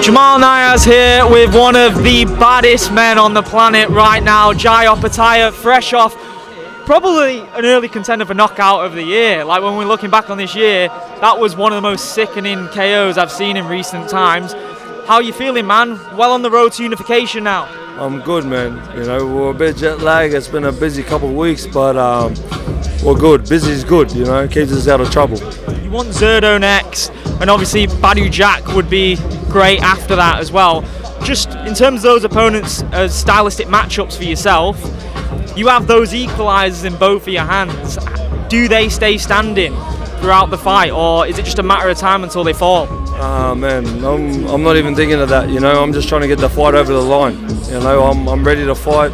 Jamal Niaz here with one of the baddest men on the planet right now, Jai Opetaia, fresh off probably an early contender for knockout of the year. Like, when we're looking back on this year, that was one of the most sickening KOs I've seen in recent times. How are you feeling, man? Well on the road to unification now. I'm good, man. You know, we're a bit jet lagged. It's been a busy couple of weeks, but we're good. Busy is good, you know, keeps us out of trouble. You want Zerdo next, and obviously Badu Jack would be great after that as well. Just in terms of those opponents as stylistic matchups for yourself, you have those equalisers in both of your hands. Do they stay standing throughout the fight, or is it just a matter of time until they fall? Man, I'm not even thinking of that, you know. I'm just trying to get the fight over the line. You know, I'm ready to fight.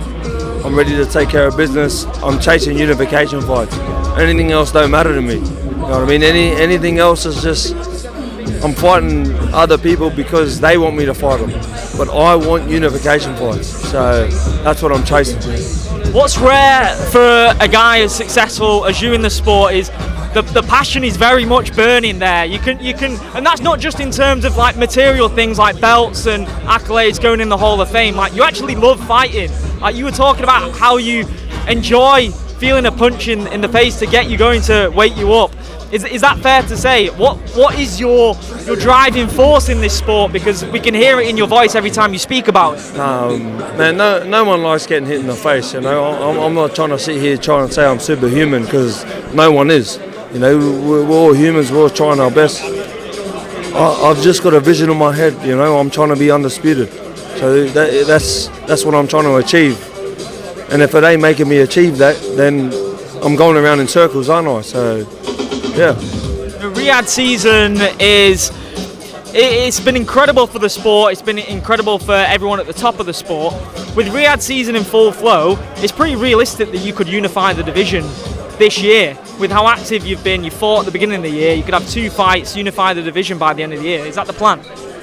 I'm ready to take care of business. I'm chasing unification fights. Anything else don't matter to me. You know what I mean? Anything else is just, I'm fighting other people because they want me to fight them. But I want unification fights. So that's what I'm chasing. What's rare for a guy as successful as you in the sport is the passion is very much burning there. You can, and that's not just in terms of like material things like belts and accolades going in the Hall of Fame. Like, you actually love fighting. Like, you were talking about how you enjoy feeling a punch in the face to get you going, to wake you up. Is that fair to say? What is your driving force in this sport? Because we can hear it in your voice every time you speak about it. Man, no one likes getting hit in the face. You know, I'm not trying to sit here trying to say I'm superhuman, because no one is. You know, we're all humans. We're all trying our best. I've just got a vision in my head. You know, I'm trying to be undisputed. So that's what I'm trying to achieve. And if it ain't making me achieve that, then I'm going around in circles, aren't I? So, yeah. The Riyadh season it's been incredible for the sport. It's been incredible for everyone at the top of the sport. With Riyadh season in full flow, it's pretty realistic that you could unify the division this year. With how active you've been, you fought at the beginning of the year, you could have 2 fights, unify the division by the end of the year. Is that the plan?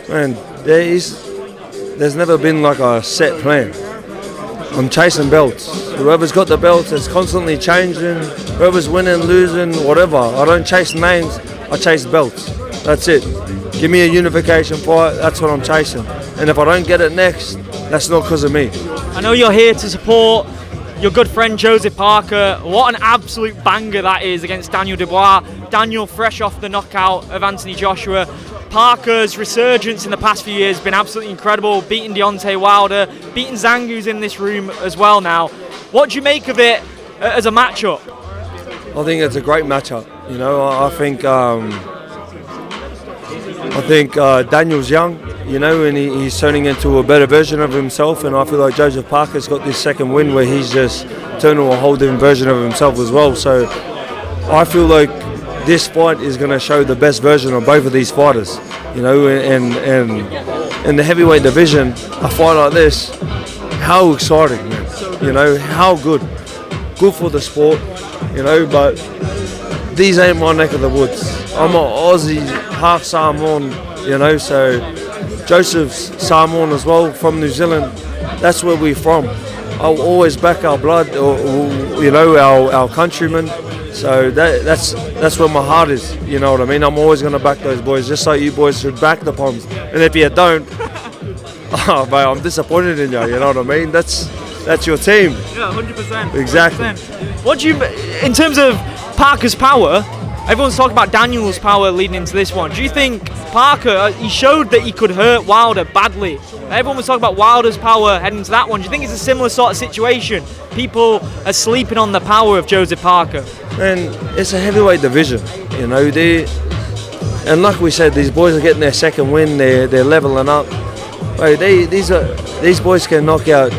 Man, there's never been like a set plan. I'm chasing belts. Whoever's got the belts, it's constantly changing. Whoever's winning, losing, whatever. I don't chase names, I chase belts. That's it. Give me a unification fight, that's what I'm chasing. And if I don't get it next, that's not because of me. I know you're here to support your good friend Joseph Parker. What an absolute banger that is against Daniel Dubois. Daniel fresh off the knockout of Anthony Joshua. Parker's resurgence in the past few years has been absolutely incredible, beating Deontay Wilder, beating Zhang, who's in this room as well now. What do you make of it as a matchup? I think it's a great matchup. You know, I think Daniel's young, you know, and he's turning into a better version of himself, and I feel like Joseph Parker's got this second win where he's just turned to a whole different version of himself as well. So I feel like this fight is going to show the best version of both of these fighters, you know, and in the heavyweight division, a fight like this, how exciting, man. You know, how good for the sport, you know, but these ain't my neck of the woods. I'm an Aussie, half Samoan, you know, so Joseph's Samoan as well, from New Zealand. That's where we're from. I'll always back our blood, or you know, our countrymen. So that's where my heart is, you know what I mean? I'm always going to back those boys, just like you boys should back the Poms. And if you don't, oh, mate, I'm disappointed in you, you know what I mean? That's your team. Yeah, 100%. Exactly. 100%. What do you, in terms of Parker's power, everyone's talking about Daniel's power leading into this one. Do you think Parker, he showed that he could hurt Wilder badly? Everyone was talking about Wilder's power heading into that one. Do you think it's a similar sort of situation? People are sleeping on the power of Joseph Parker. And it's a heavyweight division, you know. And like we said, these boys are getting their second win. They're leveling up. These boys can knock out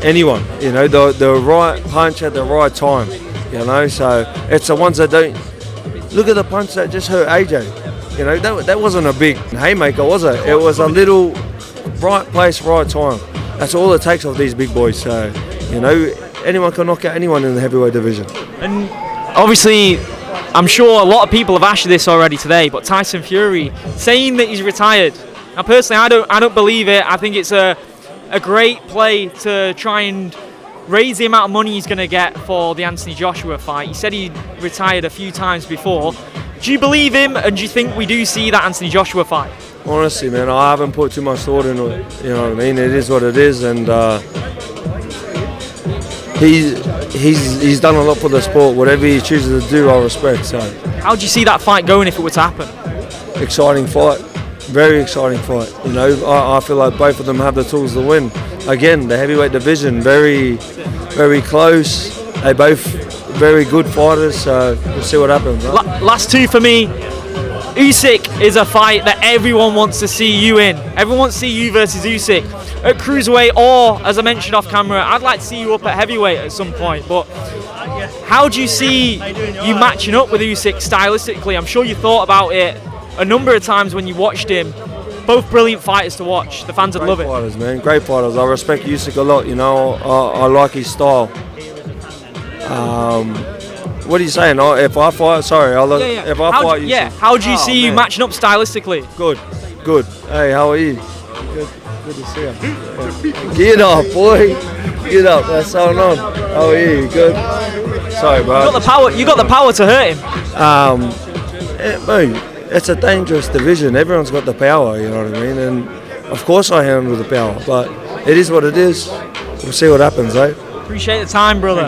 anyone, you know. The right punch at the right time, you know. So it's the ones that don't. Look at the punch that just hurt AJ. You know, that wasn't a big haymaker, was it? It was a little right place, right time. That's all it takes of these big boys. So, you know, anyone can knock out anyone in the heavyweight division. And obviously, I'm sure a lot of people have asked you this already today, but Tyson Fury saying that he's retired. Now, personally, I don't believe it. I think it's a great play to try and raise the amount of money he's going to get for the Anthony Joshua fight. He said he retired a few times before. Do you believe him, and do you think we do see that Anthony Joshua fight? Honestly, man, I haven't put too much thought into it. You know what I mean? It is what it is, and he's done a lot for the sport. Whatever he chooses to do, I respect. So, how do you see that fight going if it were to happen? Exciting fight, very exciting fight. You know, I feel like both of them have the tools to win. Again, the heavyweight division, very, very close. They both very good fighters. So we'll see what happens. Right? Last two for me. Usyk is a fight that everyone wants to see you in. Everyone wants to see you versus Usyk at cruiserweight, or as I mentioned off camera, I'd like to see you up at heavyweight at some point. But how do you see you matching up with Usyk stylistically? I'm sure you thought about it a number of times when you watched him. Both brilliant fighters to watch. The fans would love it. Great fighters, man. Great fighters. I respect Usyk a lot. You know, I like his style. What are you saying? If I fight, sorry, if I fight Usyk. Yeah. How do you see you matching up stylistically? Good. Hey, how are you? Good to see you. Get up, boy. Get up. That's going on. How are you? Good. Sorry, bro. You got the power to hurt him. Mate, it's a dangerous division. Everyone's got the power, you know what I mean? And of course I handle the power, but it is what it is. We'll see what happens, eh? Appreciate the time, brother.